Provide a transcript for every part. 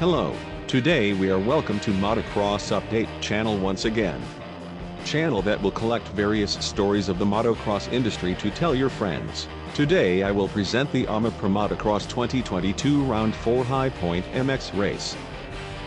Hello, today we are welcome to Motocross Update channel once again. Channel that will collect various stories of the motocross industry to tell your friends. Today I will present the HighPoint ProMotocross 2022 Round 4 HighPoint MX race.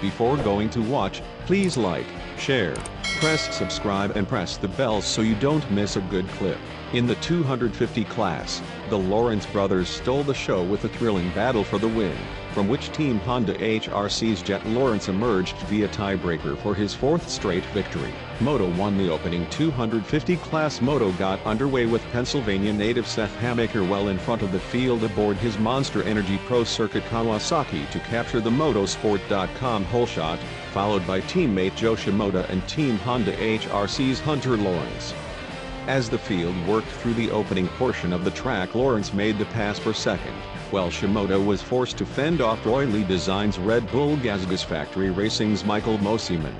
Before going to watch, please like, share, press subscribe and press the bell so you don't miss a good clip. In the 250 class, the Lawrence brothers stole the show with a thrilling battle for the win, from which Team Honda HRC's Jett Lawrence emerged via tiebreaker for his fourth straight victory. Moto won the opening 250 class. Moto got underway with Pennsylvania native Seth Hamaker well in front of the field aboard his Monster Energy Pro Circuit Kawasaki to capture the motosport.com whole shot, followed by teammate Joe Shimoda and Team Honda HRC's Hunter Lawrence. As the field worked through the opening portion of the track, Lawrence made the pass for second, while Shimoda was forced to fend off Royally Design's Red Bull Gasgas Factory Racing's Michael Mosiman.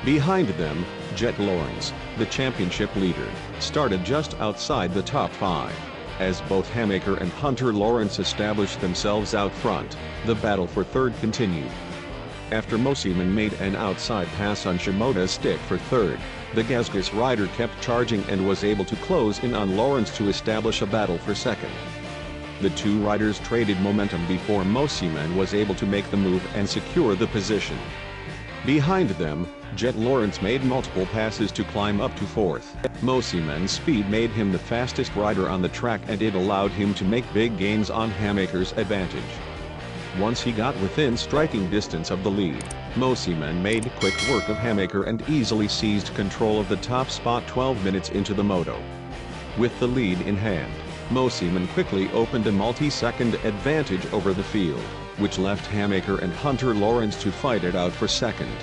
Behind them, Jett Lawrence, the championship leader, started just outside the top 5. As both Hamaker and Hunter Lawrence established themselves out front, the battle for third continued. After Mosiman made an outside pass on Shimoda's stick for third, the Gasgas rider kept charging and was able to close in on Lawrence to establish a battle for second. The two riders traded momentum before Mosiman was able to make the move and secure the position. Behind them, Jett Lawrence made multiple passes to climb up to fourth. Mosiman's speed made him the fastest rider on the track and it allowed him to make big gains on Hamaker's advantage. Once he got within striking distance of the lead, Mosiman made quick work of Hamaker and easily seized control of the top spot 12 minutes into the moto. With the lead in hand, Mosiman quickly opened a multi-second advantage over the field, which left Hamaker and Hunter Lawrence to fight it out for second.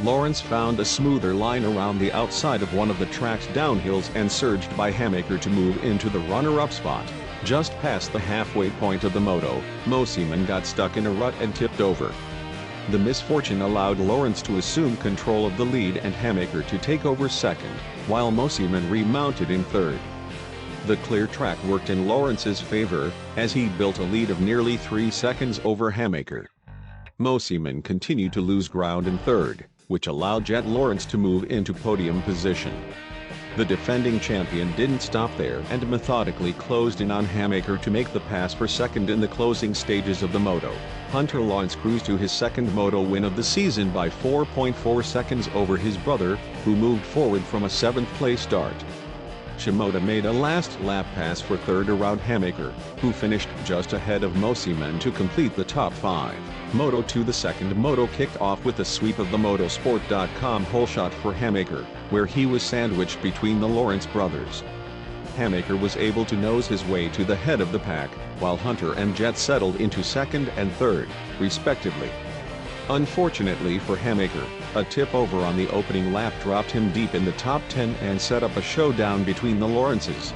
Lawrence found a smoother line around the outside of one of the track's downhills and surged by Hamaker to move into the runner-up spot. Just past the halfway point of the moto, Mosiman got stuck in a rut and tipped over. The misfortune allowed Lawrence to assume control of the lead and Hamaker to take over second, while Mosiman remounted in third. The clear track worked in Lawrence's favor, as he built a lead of nearly 3 seconds over Hamaker. Mosiman continued to lose ground in third, which allowed Jett Lawrence to move into podium position. The defending champion didn't stop there and methodically closed in on Hamaker to make the pass for second in the closing stages of the moto. Hunter Lawrence cruised to his second moto win of the season by 4.4 seconds over his brother, who moved forward from a 7th place start. Shimoda made a last lap pass for third around Hamaker, who finished just ahead of Mosiman to complete the top 5. Moto 2. The second moto kicked off with a sweep of the motosport.com whole shot for Hamaker, where he was sandwiched between the Lawrence brothers. Hamaker was able to nose his way to the head of the pack, while Hunter and Jett settled into second and third, respectively. Unfortunately for Hamaker, a tip over on the opening lap dropped him deep in the top 10 and set up a showdown between the Lawrences.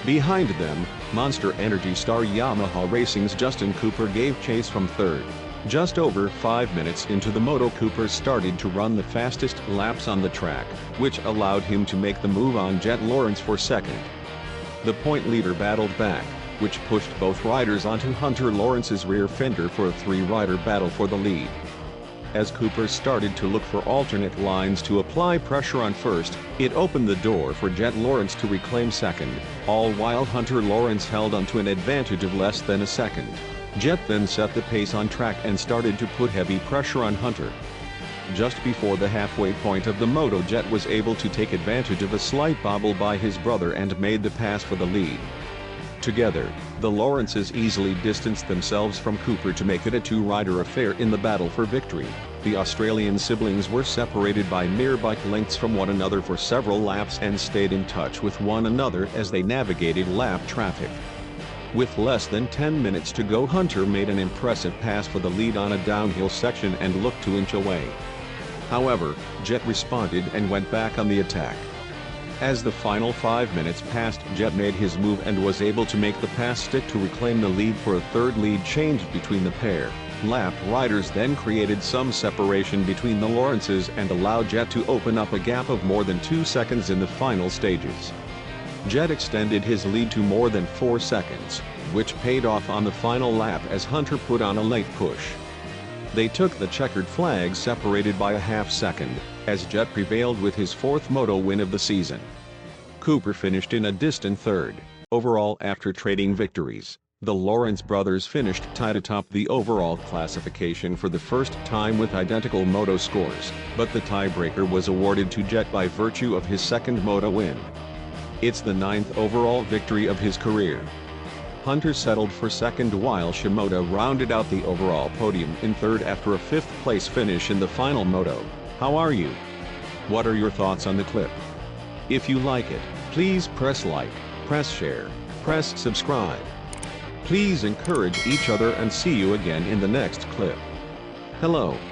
Behind them, Monster Energy star Yamaha Racing's Justin Cooper gave chase from third. Just over 5 minutes into the moto, Cooper started to run the fastest laps on the track, which allowed him to make the move on Jett Lawrence for second. The point leader battled back, which pushed both riders onto Hunter Lawrence's rear fender for a 3-rider battle for the lead. As Cooper started to look for alternate lines to apply pressure on first, it opened the door for Jett Lawrence to reclaim second, all while Hunter Lawrence held onto an advantage of less than a second. Jett then set the pace on track and started to put heavy pressure on Hunter. Just before the halfway point of the moto, Jett was able to take advantage of a slight bobble by his brother and made the pass for the lead. Together, the Lawrences easily distanced themselves from Cooper to make it a 2-rider affair in the battle for victory. The Australian siblings were separated by mere bike lengths from one another for several laps and stayed in touch with one another as they navigated lap traffic. With less than 10 minutes to go, Hunter made an impressive pass for the lead on a downhill section and looked to inch away. However, Jett responded and went back on the attack. As the final 5 minutes passed, Jett made his move and was able to make the pass stick to reclaim the lead for a third lead change between the pair. Lapped riders then created some separation between the Lawrences and allowed Jett to open up a gap of more than 2 seconds in the final stages. Jett extended his lead to more than 4 seconds, which paid off on the final lap as Hunter put on a late push. They took the checkered flag separated by a half-second, as Jett prevailed with his fourth moto win of the season. Cooper finished in a distant third. Overall, after trading victories, the Lawrence brothers finished tied atop the overall classification for the first time with identical moto scores, but the tiebreaker was awarded to Jett by virtue of his second moto win. It's the 9th overall victory of his career. Hunter settled for second while Shimoda rounded out the overall podium in third after a 5th-place finish in the final moto. How are you? What are your thoughts on the clip? If you like it, please press like, press share, press subscribe. Please encourage each other and see you again in the next clip. Hello.